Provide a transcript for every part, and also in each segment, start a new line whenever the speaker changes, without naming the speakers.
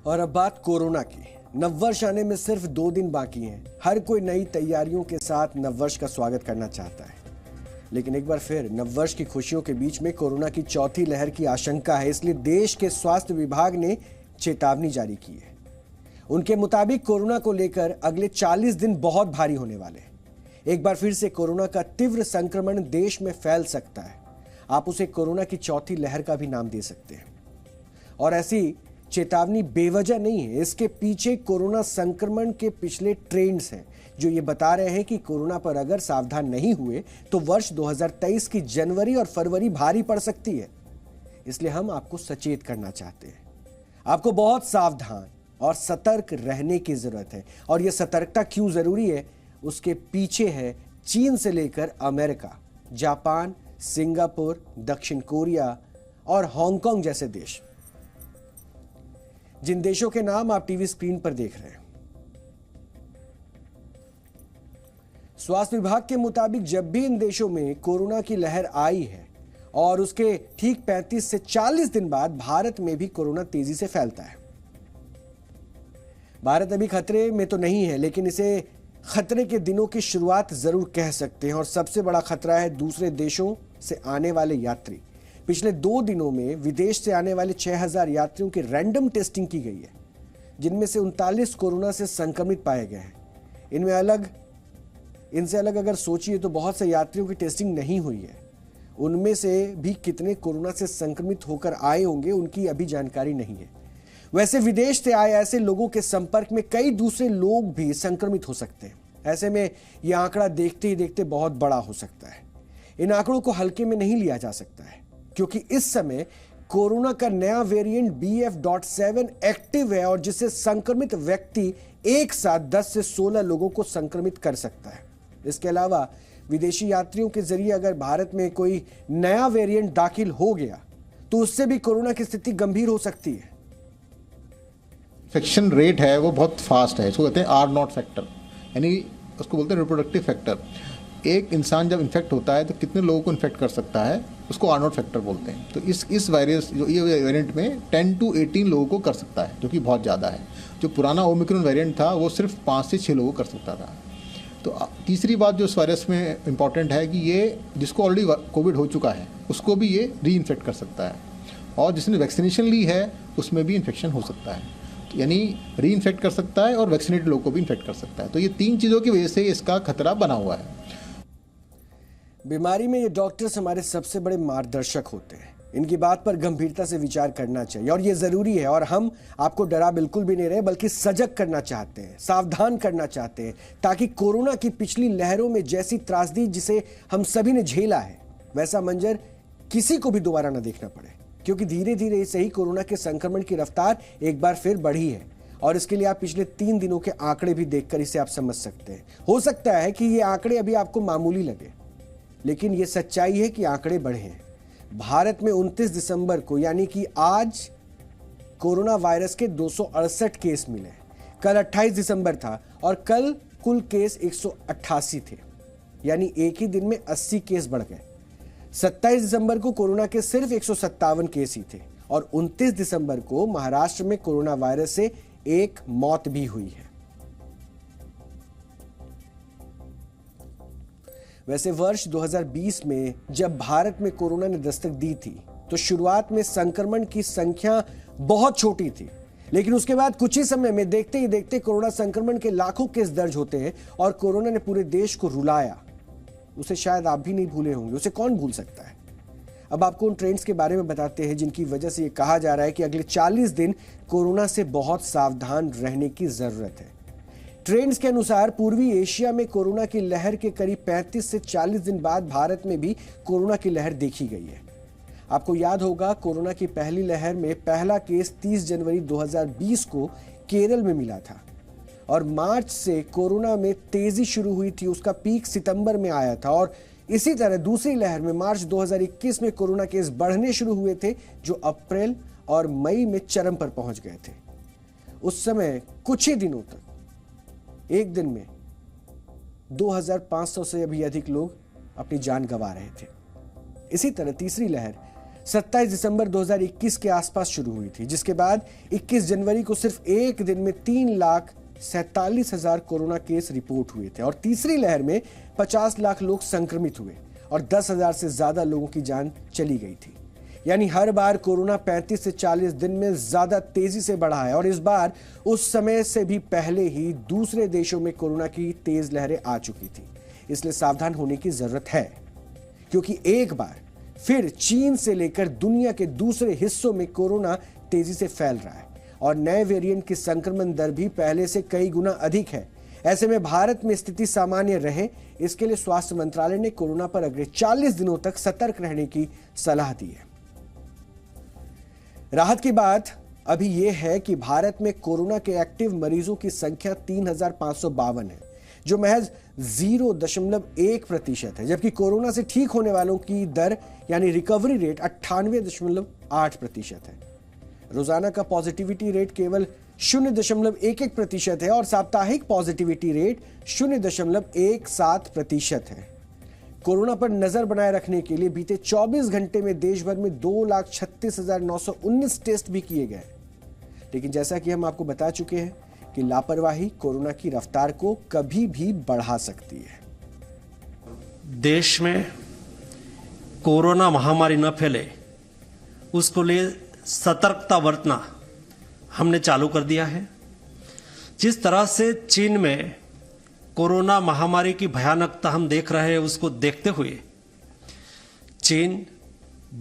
और अब बात कोरोना की। नववर्ष आने में सिर्फ 2 दिन बाकी हैं। हर कोई नई तैयारियों के साथ नववर्ष का स्वागत करना चाहता है, लेकिन एक बार फिर नववर्ष की खुशियों के बीच में कोरोना की चौथी लहर की आशंका है। इसलिए देश के स्वास्थ्य विभाग ने चेतावनी जारी की है। उनके मुताबिक कोरोना को लेकर अगले 40 दिन बहुत भारी होने वाले हैं। एक बार फिर से कोरोना का तीव्र संक्रमण देश में फैल सकता है। आप उसे कोरोना की चौथी लहर का भी नाम दे सकते हैं। और ऐसी चेतावनी बेवजह नहीं है। इसके पीछे कोरोना संक्रमण के पिछले ट्रेंड्स हैं जो ये बता रहे हैं कि कोरोना पर अगर सावधान नहीं हुए तो वर्ष 2023 की जनवरी और फरवरी भारी पड़ सकती है। इसलिए हम आपको सचेत करना चाहते हैं। आपको बहुत सावधान और सतर्क रहने की जरूरत है। और यह सतर्कता क्यों जरूरी है, उसके पीछे है चीन से लेकर अमेरिका, जापान, सिंगापुर, दक्षिण कोरिया और हांगकांग जैसे देश, जिन देशों के नाम आप टीवी स्क्रीन पर देख रहे हैं। स्वास्थ्य विभाग के मुताबिक जब भी इन देशों में कोरोना की लहर आई है और उसके ठीक 35 से 40 दिन बाद भारत में भी कोरोना तेजी से फैलता है। भारत अभी खतरे में तो नहीं है, लेकिन इसे खतरे के दिनों की शुरुआत जरूर कह सकते हैं। और सबसे बड़ा खतरा है दूसरे देशों से आने वाले यात्री। पिछले 2 दिनों में विदेश से आने वाले 6000 यात्रियों की रैंडम टेस्टिंग की गई है, जिनमें से 39 कोरोना से संक्रमित पाए गए हैं। इनसे अलग अगर सोचिए तो बहुत से यात्रियों की टेस्टिंग नहीं हुई है। उनमें से भी कितने कोरोना से संक्रमित होकर आए होंगे, उनकी अभी जानकारी नहीं है। वैसे विदेश से आए ऐसे लोगों के संपर्क में कई दूसरे लोग भी संक्रमित हो सकते हैं। ऐसे में यह आंकड़ा देखते ही देखते बहुत बड़ा हो सकता है। इन आंकड़ों को हल्के में नहीं लिया जा सकता है, क्योंकि इस समय कोरोना का नया वेरिएंट BF.7 एक्टिव है और जिससे संक्रमित व्यक्ति एक साथ 10 से 16 लोगों को संक्रमित कर सकता है। इसके अलावा विदेशी यात्रियों के जरिए अगर भारत में कोई नया वेरिएंट दाखिल हो गया तो उससे भी कोरोना की स्थिति गंभीर हो सकती है।
इन्फेक्शन रेट है वो बहुत फास्ट है। इसको कहते हैं R0 फैक्टर, यानी उसको बोलते हैं रिप्रोडक्टिव फैक्टर। एक इंसान जब इन्फेक्ट होता है तो कितने लोगों को इन्फेक्ट कर सकता है, उसको R0 फैक्टर बोलते हैं। तो इस वायरस जो ये वेरिएंट में 10 to 18 लोगों को कर सकता है, जो कि बहुत ज़्यादा है। जो पुराना ओमिक्रॉन वेरिएंट था वो सिर्फ 5 से 6 लोगों को कर सकता था। तो तीसरी बात जो इस वायरस में इम्पॉर्टेंट है कि ये जिसको ऑलरेडी कोविड हो चुका है उसको भी ये री इन्फेक्ट कर सकता है, और जिसने वैक्सीनेशन ली है उसमें भी इन्फेक्शन हो सकता है। यानी री इन्फेक्ट कर सकता है और वैक्सीनेटेड लोगों को भी इन्फेक्ट कर सकता है। तो ये 3 चीज़ों की वजह से इसका खतरा बना हुआ है।
बीमारी में ये डॉक्टर्स हमारे सबसे बड़े मार्गदर्शक होते हैं। इनकी बात पर गंभीरता से विचार करना चाहिए और ये जरूरी है। और हम आपको डरा बिल्कुल भी नहीं रहे, बल्कि सजग करना चाहते हैं, सावधान करना चाहते हैं, ताकि कोरोना की पिछली लहरों में जैसी त्रासदी जिसे हम सभी ने झेला है, वैसा मंजर किसी को भी दोबारा ना देखना पड़े। क्योंकि धीरे धीरे से ही कोरोना के संक्रमण की रफ्तार एक बार फिर बढ़ी है। और इसके लिए आप पिछले 3 दिनों के आंकड़े भी देखकर इसे आप समझ सकते हैं। हो सकता है कि ये आंकड़े अभी आपको मामूली लगे, लेकिन ये सच्चाई है कि आंकड़े बढ़े हैं। भारत में 29 दिसंबर को, यानी कि आज, कोरोना वायरस के 268 केस मिले। कल 28 दिसंबर था और कल कुल केस 188 थे, यानी एक ही दिन में 80 केस बढ़ गए। 27 दिसंबर को कोरोना के सिर्फ 157 केस ही थे और 29 दिसंबर को महाराष्ट्र में कोरोना वायरस से एक मौत भी हुई है। वैसे वर्ष 2020 में जब भारत में कोरोना ने दस्तक दी थी तो शुरुआत में संक्रमण की संख्या बहुत छोटी थी, लेकिन उसके बाद कुछ ही समय में देखते ही देखते कोरोना संक्रमण के लाखों केस दर्ज होते हैं और कोरोना ने पूरे देश को रुलाया। उसे शायद आप भी नहीं भूले होंगे, उसे कौन भूल सकता है। अब आपको उन ट्रेंड्स के बारे में बताते हैं जिनकी वजह से ये कहा जा रहा है कि अगले 40 दिन कोरोना से बहुत सावधान रहने की जरूरत है। ट्रेंड्स के अनुसार पूर्वी एशिया में कोरोना की लहर के करीब 35 से 40 दिन बाद भारत में भी कोरोना की लहर देखी गई है। आपको याद होगा, कोरोना की पहली लहर में पहला केस 30 जनवरी 2020 को केरल में मिला था और मार्च से कोरोना में तेजी शुरू हुई थी। उसका पीक सितंबर में आया था और इसी तरह दूसरी लहर में मार्च 2021 में कोरोना केस बढ़ने शुरू हुए थे, जो अप्रैल और मई में चरम पर पहुंच गए थे। उस समय कुछ ही दिनों तक एक दिन में 2500 से भी अधिक लोग अपनी जान गंवा रहे थे। इसी तरह तीसरी लहर 27 दिसंबर 2021 के आसपास शुरू हुई थी, जिसके बाद 21 जनवरी को सिर्फ एक दिन में 3,47,000 कोरोना केस रिपोर्ट हुए थे और तीसरी लहर में 50 लाख लोग संक्रमित हुए और 10,000 से ज्यादा लोगों की जान चली गई थी। यानी हर बार कोरोना 35 से 40 दिन में ज्यादा तेजी से बढ़ा है और इस बार उस समय से भी पहले ही दूसरे देशों में कोरोना की तेज लहरें आ चुकी थी। इसलिए सावधान होने की जरूरत है, क्योंकि एक बार फिर चीन से लेकर दुनिया के दूसरे हिस्सों में कोरोना तेजी से फैल रहा है और नए वेरिएंट की संक्रमण दर भी पहले से कई गुना अधिक है। ऐसे में भारत में स्थिति सामान्य रहे, इसके लिए स्वास्थ्य मंत्रालय ने कोरोना पर अगले 40 दिनों तक सतर्क रहने की सलाह दी है। राहत की बात अभी यह है कि भारत में कोरोना के एक्टिव मरीजों की संख्या 3,552 है, जो महज 0.1% है, जबकि कोरोना से ठीक होने वालों की दर यानी रिकवरी रेट 98.8% है। रोजाना का पॉजिटिविटी रेट केवल 0.11% है और साप्ताहिक पॉजिटिविटी रेट 0.17% है। कोरोना पर नजर बनाए रखने के लिए बीते 24 घंटे में देश भर में 2,36,919 टेस्ट भी किए गए, लेकिन जैसा कि हम आपको बता चुके हैं कि लापरवाही कोरोना की रफ्तार को कभी भी बढ़ा सकती है।
देश में कोरोना महामारी न फैले उसको लिए सतर्कता बरतना हमने चालू कर दिया है। जिस तरह से चीन में कोरोना महामारी की भयानकता हम देख रहे हैं, उसको देखते हुए चीन,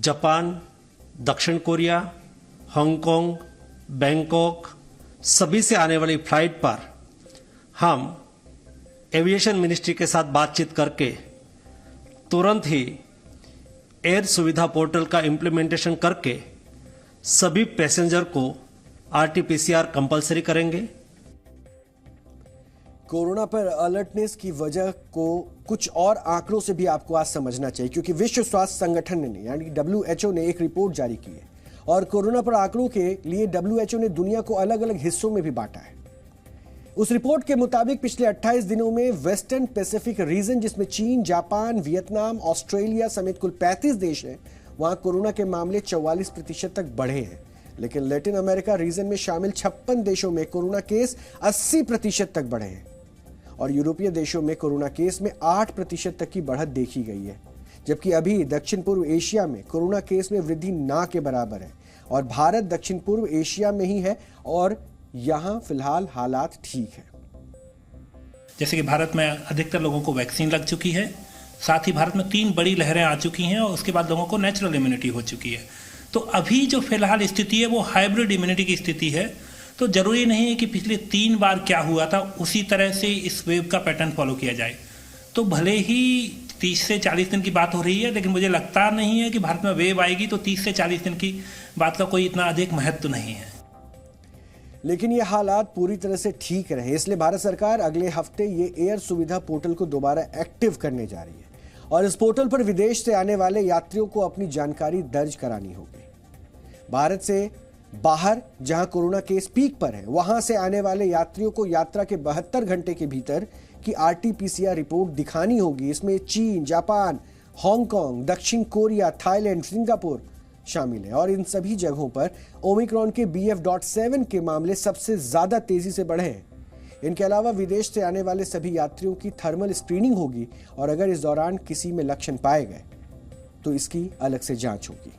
जापान, दक्षिण कोरिया, हांगकांग, बैंकॉक सभी से आने वाली फ्लाइट पर हम एविएशन मिनिस्ट्री के साथ बातचीत करके तुरंत ही एयर सुविधा पोर्टल का इम्प्लीमेंटेशन करके सभी पैसेंजर को RT-PCR कंपलसरी करेंगे।
कोरोना पर अलर्टनेस की वजह को कुछ और आंकड़ों से भी आपको आज समझना चाहिए, क्योंकि विश्व स्वास्थ्य संगठन ने यानी WHO ने एक रिपोर्ट जारी की है और कोरोना पर आंकड़ों के लिए WHO ने दुनिया को अलग अलग हिस्सों में भी बांटा है। उस रिपोर्ट के मुताबिक पिछले 28 दिनों में वेस्टर्न पैसिफिक रीजन, जिसमें चीन, जापान, वियतनाम, ऑस्ट्रेलिया समेत कुल 35 देश हैं, वहां कोरोना के मामले 44% तक बढ़े हैं। लेकिन लैटिन अमेरिका रीजन में शामिल 56 देशों में कोरोना केस 80% तक बढ़े हैं और यूरोपीय देशों में कोरोना केस में 8% तक की बढ़त देखी गई है, जबकि अभी दक्षिण पूर्व एशिया में कोरोना केस में वृद्धि ना के बराबर है और भारत दक्षिण पूर्व एशिया में ही है और यहां फिलहाल हालात ठीक है।
जैसे कि भारत में अधिकतर लोगों को वैक्सीन लग चुकी है, साथ ही भारत में 3 बड़ी लहरें आ चुकी हैं और उसके बाद लोगों को नेचुरल इम्यूनिटी हो चुकी है। तो अभी जो फिलहाल स्थिति है वो हाइब्रिड इम्यूनिटी की स्थिति है। तो जरूरी नहीं है कि पिछले 3 बार क्या हुआ था उसी तरह से इस वेव का पैटर्न फॉलो किया जाए। तो भले ही 30 से 40 दिन की बात हो रही है, लेकिन मुझे लगता नहीं है कि भारत में वेव आएगी तो 30 से 40 दिन की बात का कोई इतना अधिक महत्व नहीं है।
लेकिन ये हालात पूरी तरह से ठीक रहे, इसलिए भारत सरकार अगले हफ्ते ये एयर सुविधा पोर्टल को दोबारा एक्टिव करने जा रही है और इस पोर्टल पर विदेश से आने वाले यात्रियों को अपनी जानकारी दर्ज करानी होगी। भारत से बाहर जहां कोरोना केस पीक पर है, वहां से आने वाले यात्रियों को यात्रा के 72 घंटे के भीतर की RT-PCR रिपोर्ट दिखानी होगी। इसमें चीन, जापान, हांगकांग, दक्षिण कोरिया, थाईलैंड, सिंगापुर शामिल है और इन सभी जगहों पर ओमिक्रॉन के BF.7 के मामले सबसे ज्यादा तेजी से बढ़े हैं। इनके अलावा विदेश से आने वाले सभी यात्रियों की थर्मल स्क्रीनिंग होगी और अगर इस दौरान किसी में लक्षण पाए गए तो इसकी अलग से जांच होगी।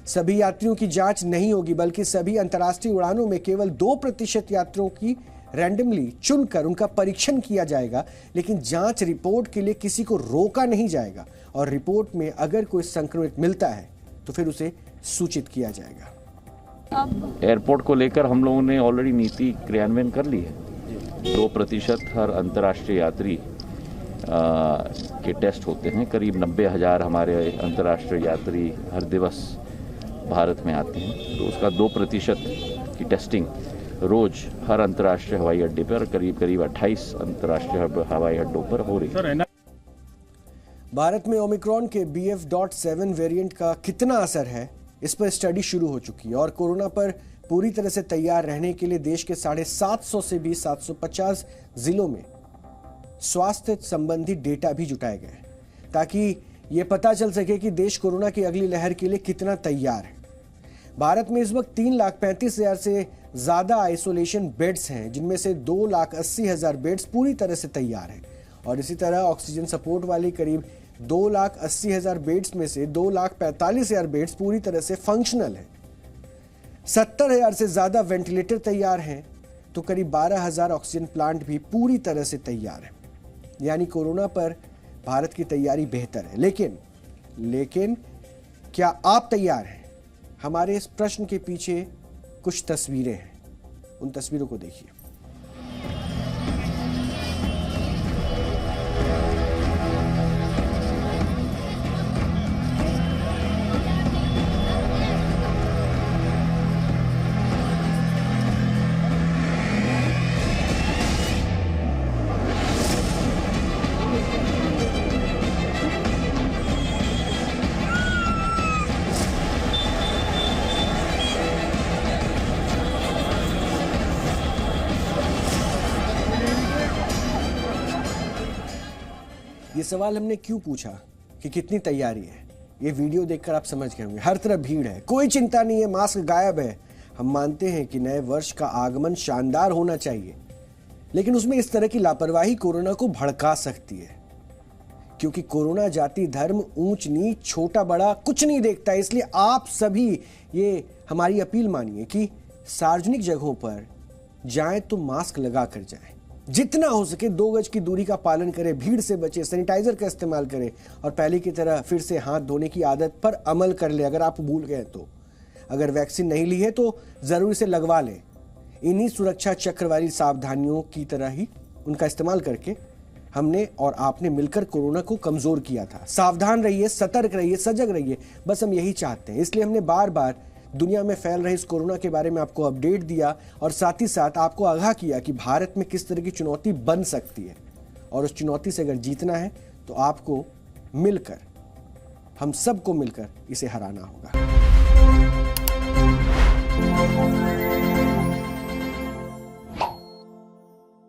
सभी यात्रियों की जांच नहीं होगी, बल्कि सभी अंतर्राष्ट्रीय उड़ानों में केवल 2% यात्रियों की रैंडमली चुनकर उनका परीक्षण किया जाएगा, लेकिन जांच रिपोर्ट के लिए किसी को रोका नहीं जाएगा और रिपोर्ट में अगर कोई संक्रमित मिलता है तो फिर उसे सूचित किया जाएगा।
एयरपोर्ट को लेकर हम लोगों ने ऑलरेडी नीति क्रियान्वयन कर ली है। 2% हर अंतर्राष्ट्रीय यात्री के टेस्ट होते हैं। करीब 90,000 हमारे अंतर्राष्ट्रीय यात्री हर दिवस भारत में आते हैं, तो उसका 2% की टेस्टिंग रोज हर अंतर्राष्ट्रीय हवाई अड्डे पर करीब 28 अंतर्राष्ट्रीय हवाई अड्डों पर हो रही है।
भारत में ओमिक्रॉन के BF.7 वेरिएंट का कितना असर है, इस पर स्टडी शुरू हो चुकी है और कोरोना पर पूरी तरह से तैयार रहने के लिए देश के 750 से भी 750 जिलों में स्वास्थ्य संबंधी डेटा भी जुटाए गए ताकि ये पता चल सके कि देश कोरोना की अगली लहर के लिए कितना तैयार है। भारत में इस वक्त 3,35,000 से ज्यादा आइसोलेशन बेड्स हैं, जिनमें से 2,80,000 बेड्स पूरी तरह से तैयार हैं और इसी तरह ऑक्सीजन सपोर्ट वाली करीब 2,80,000 बेड्स में से 2,45,000 बेड्स पूरी तरह से फंक्शनल हैं। 70,000 से ज्यादा वेंटिलेटर तैयार हैं तो करीब 12,000 ऑक्सीजन प्लांट भी पूरी तरह से तैयार हैं। यानी कोरोना पर भारत की तैयारी बेहतर है। लेकिन क्या आप तैयार हैं? हमारे इस प्रश्न के पीछे कुछ तस्वीरें हैं, उन तस्वीरों को देखिए। ये सवाल हमने क्यों पूछा कि कितनी तैयारी है, ये वीडियो देखकर आप समझ गए होंगे। हर तरफ भीड़ है, कोई चिंता नहीं है, मास्क गायब है। हम मानते हैं कि नए वर्ष का आगमन शानदार होना चाहिए, लेकिन उसमें इस तरह की लापरवाही कोरोना को भड़का सकती है, क्योंकि कोरोना जाति धर्म ऊंच नीच छोटा बड़ा कुछ नहीं देखता। इसलिए आप सभी ये हमारी अपील मानिए कि सार्वजनिक जगहों पर जाएं तो मास्क लगा कर जाएं, जितना हो सके 2 गज की दूरी का पालन करें, भीड़ से बचें, सैनिटाइजर का इस्तेमाल करें और पहले की तरह फिर से हाथ धोने की आदत पर अमल कर लें। अगर आप भूल गए तो, अगर वैक्सीन नहीं ली है तो जरूर से लगवा लें। इन्हीं सुरक्षा चक्र वाली सावधानियों की तरह ही उनका इस्तेमाल करके हमने और आपने मिलकर कोरोना को कमजोर किया था। सावधान रहिए, सतर्क रहिए, सजग रहिए, बस हम यही चाहते हैं। इसलिए हमने बार बार दुनिया में फैल रहे इस कोरोना के बारे में आपको अपडेट दिया और साथ ही साथ आपको आगाह किया कि भारत में किस तरह की चुनौती बन सकती है और उस चुनौती से अगर जीतना है तो आपको मिलकर, हम सबको मिलकर इसे हराना होगा।